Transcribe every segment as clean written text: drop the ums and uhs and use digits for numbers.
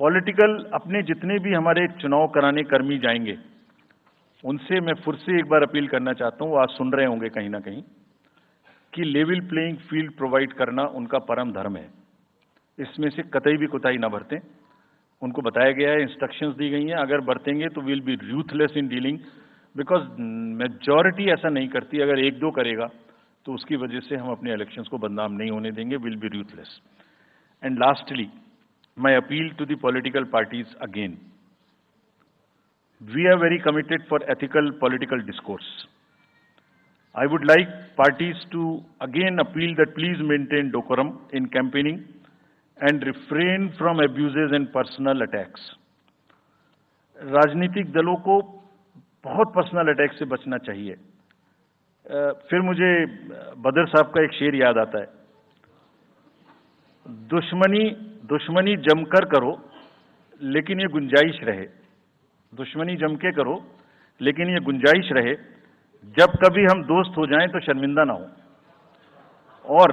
Political अपने जितने भी हमारे चुनाव कराने कर्मी जाएंगे उनसे मैं फिर से एक बार अपील करना चाहता हूँ, आज सुन रहे होंगे कहीं ना कहीं, कि लेवल प्लेइंग फील्ड प्रोवाइड करना उनका परम धर्म है। इसमें से कतई भी कोताही ना बरतें। उनको बताया गया है, इंस्ट्रक्शंस दी गई हैं, अगर बरतेंगे तो will be ruthless in dealing, because majority ऐसा नहीं करती। अगर एक दो करेगा तो उसकी वजह से हम अपने इलेक्शंस को बदनाम नहीं होने देंगे। Will be ruthless. And lastly, my appeal to the political parties again, we are very committed for ethical political discourse. I would like parties to again appeal that please maintain decorum in campaigning and refrain from abuses and personal attacks. राजनीतिक दलों को बहुत personal attack से बचना चाहिए। फिर मुझे बदर साहब का एक शेर याद आता है, दुश्मनी जमकर करो लेकिन ये गुंजाइश रहे, दुश्मनी जम के करो लेकिन ये गुंजाइश रहे, जब कभी हम दोस्त हो जाएं तो शर्मिंदा ना हो। और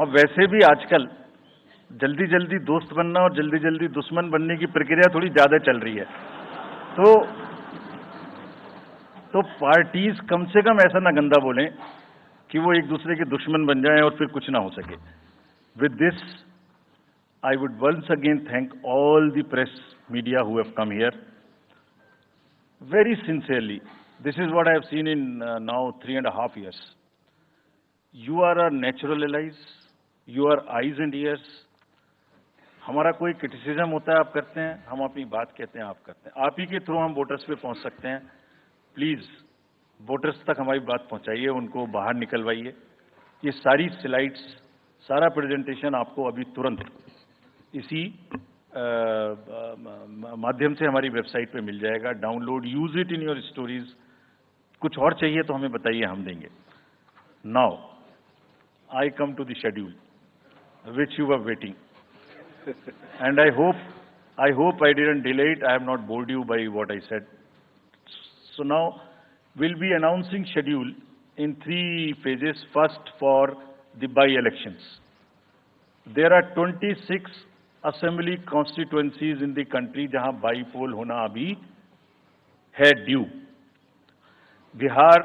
वैसे भी आजकल जल्दी जल्दी दोस्त बनना और जल्दी जल्दी दुश्मन बनने की प्रक्रिया थोड़ी ज्यादा चल रही है, तो पार्टीज कम से कम ऐसा ना गंदा बोलें कि वो एक दूसरे के दुश्मन बन जाएं और फिर कुछ ना हो सके। With this I would once again thank all the press media who have come here very sincerely. This is what I have seen in now 3.5 years. You are our natural allies. You are eyes and ears. हमारा कोई criticism होता है आप करते हैं, हम अपनी बात कहते हैं आप करते हैं। आप ही के थ्रू हम वोटर्स पे पहुंच सकते हैं। प्लीज वोटर्स तक हमारी बात पहुंचाइए, उनको बाहर निकलवाइए। ये सारी स्लाइड्स, सारा प्रेजेंटेशन आपको अभी तुरंत इसी माध्यम से हमारी वेबसाइट पे मिल जाएगा। Download, use it in your stories. कुछ और चाहिए तो हमें बताइए, हम देंगे। Now I come to the schedule which you were waiting, and I hope I didn't delay it. I have not bored you by what I said. So now will be announcing schedule in 3 phases. First for the by elections. There are 26 assembly constituencies in the country जहां by poll होना अभी है due. Bihar,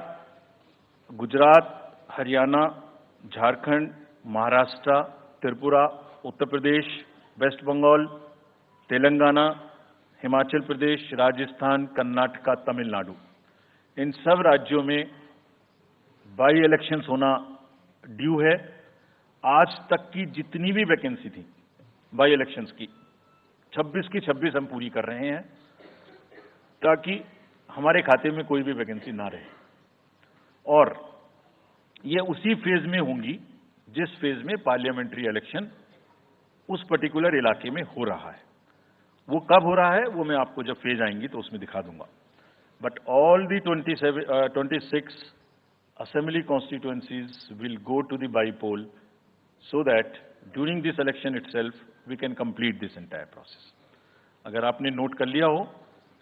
Gujarat, Haryana, Jharkhand, Maharashtra, Tripura, Uttar Pradesh, waste Bengal, Telangana, Himachal Pradesh, Rajasthan, Karnataka, Tamil Nadu, इन सब राज्यों में by elections होना due है। आज तक की जितनी भी वैकेंसी थी बाई इलेक्शंस की, 26 की 26 हम पूरी कर रहे हैं, ताकि हमारे खाते में कोई भी वैकेंसी ना रहे। और ये उसी फेज में होंगी जिस फेज में पार्लियामेंट्री इलेक्शन उस पर्टिकुलर इलाके में हो रहा है। वो कब हो रहा है वो मैं आपको जब फेज आएंगी तो उसमें दिखा दूंगा। But all the 26 assembly constituencies will go to the by poll, so that during this election itself we can complete this entire process. अगर आपने नोट कर लिया हो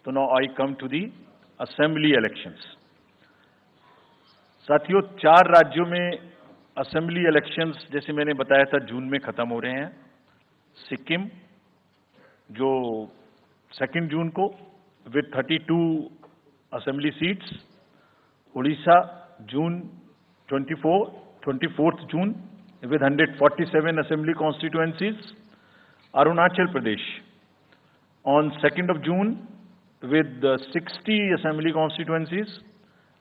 तो now I come to the assembly elections. साथियों, 4 राज्यों में assembly elections जैसे मैंने बताया था जून में खत्म हो रहे हैं। सिक्किम जो 2 जून को with 32 assembly seats, Orissa June 24th June with 147 assembly constituencies, Arunachal Pradesh on 2nd of June with 60 assembly constituencies,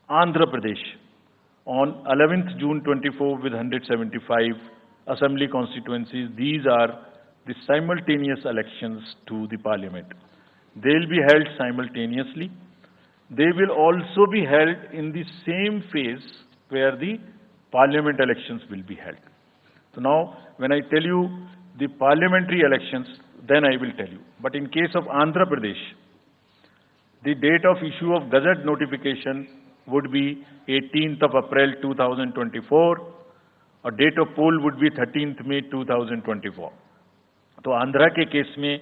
Andhra Pradesh on 11th June 24 with 175 assembly constituencies. These are the simultaneous elections to the parliament. They will be held simultaneously. They will also be held in the same phase where the parliament elections will be held. So now, when I tell you the parliamentary elections, then I will tell you. But in case of Andhra Pradesh, the date of issue of Gazette notification would be 18th of April 2024, और date of poll would be 13th May 2024. तो आंध्रा के case में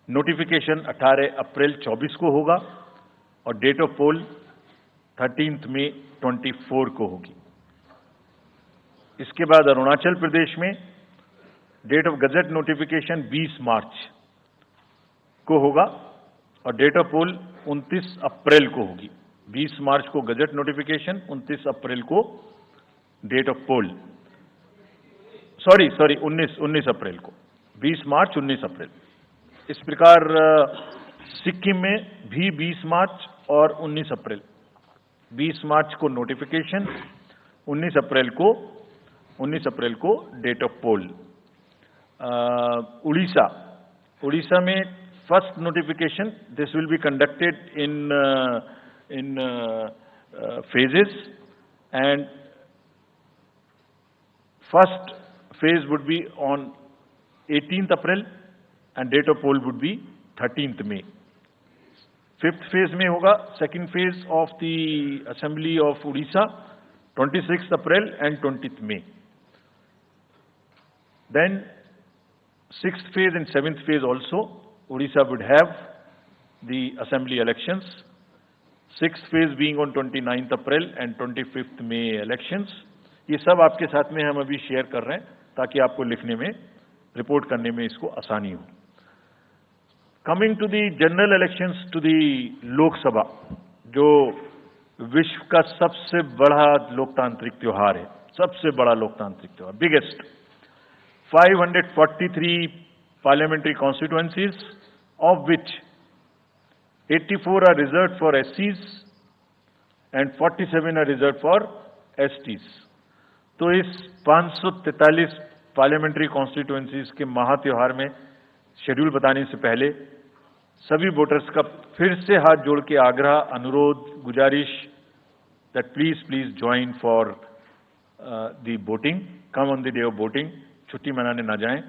notification 18 अप्रैल 24 को होगा और date of pole 13th May 24 को होगी। इसके बाद अरुणाचल प्रदेश में डेट ऑफ गजट नोटिफिकेशन 20 मार्च को होगा और डेट ऑफ पोल 29 अप्रैल को होगी। 20 मार्च को गजट नोटिफिकेशन, 29 अप्रैल को डेट ऑफ पोल, सॉरी 19 अप्रैल को, 20 मार्च 19 अप्रैल। इस प्रकार सिक्किम में भी 20 मार्च और 19 अप्रैल, 20 मार्च को नोटिफिकेशन, 19 अप्रैल को डेट ऑफ पोल। उड़ीसा में first notification, this will be conducted in phases, and first phase would be on 18th April and date of poll would be 13th May. Fifth phase में होगा second phase of the Assembly of Odisha 26th April and 20th May. Then sixth phase and seventh phase also Odisha would have the Assembly elections. Sixth phase being on 29th April and 25th May elections. ये सब आपके साथ में हम अभी share कर रहे हैं ताकि आपको लिखने में, रिपोर्ट करने में इसको आसानी हो। Coming to the general elections to the Lok Sabha, जो विश्व का सबसे बड़ा लोकतांत्रिक त्योहार है, सबसे बड़ा लोकतांत्रिक त्योहार, biggest. 543 parliamentary constituencies, of which 84 are reserved for SCs and 47 are reserved for STs. तो इस 543 पार्लियामेंट्री कॉन्स्टिट्यूएंसीज के महात्योहार में शेड्यूल बताने से पहले सभी वोटर्स का फिर से हाथ जोड़ के आग्रह, अनुरोध, गुजारिश that please join for the voting, come on the day of voting, छुट्टी मनाने ना जाएं।